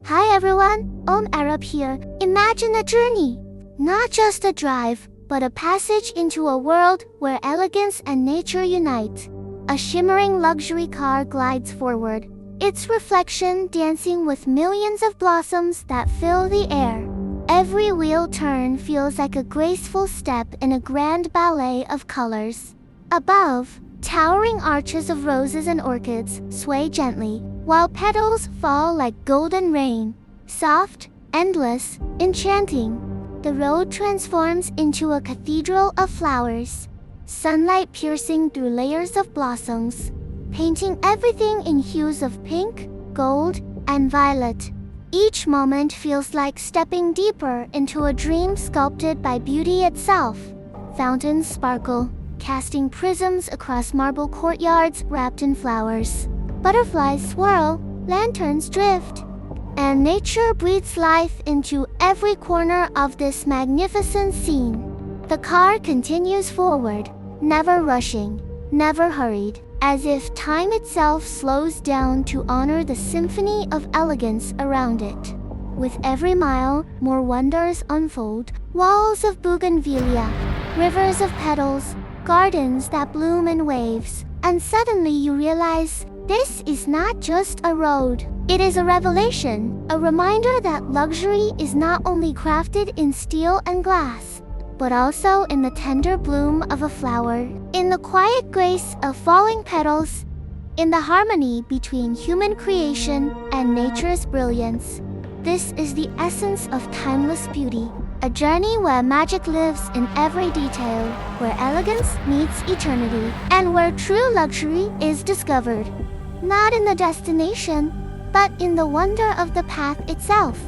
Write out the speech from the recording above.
Hi everyone, Arab here. Imagine a journey. Not just a drive, but a passage into a world where elegance and nature unite. A shimmering luxury car glides forward, its reflection dancing with millions of blossoms that fill the air. Every wheel turn feels like a graceful step in a grand ballet of colors. Above, towering arches of roses and orchids sway gently, while petals fall like golden rain, soft, endless, enchanting. The road transforms into a cathedral of flowers, sunlight piercing through layers of blossoms, painting everything in hues of pink, gold, and violet. Each moment feels like stepping deeper into a dream sculpted by beauty itself. Fountains sparkle, casting prisms across marble courtyards wrapped in flowers. Butterflies swirl, lanterns drift, and nature breathes life into every corner of this magnificent scene. The car continues forward, never rushing, never hurried, as if time itself slows down to honor the symphony of elegance around it. With every mile, more wonders unfold: walls of bougainvillea, rivers of petals, gardens that bloom in waves, and suddenly you realize this is not just a road. It is a revelation, a reminder that luxury is not only crafted in steel and glass, but also in the tender bloom of a flower, in the quiet grace of falling petals, in the harmony between human creation and nature's brilliance. This is the essence of timeless beauty, a journey where magic lives in every detail, where elegance meets eternity, and where true luxury is discovered. Not in the destination, but in the wonder of the path itself.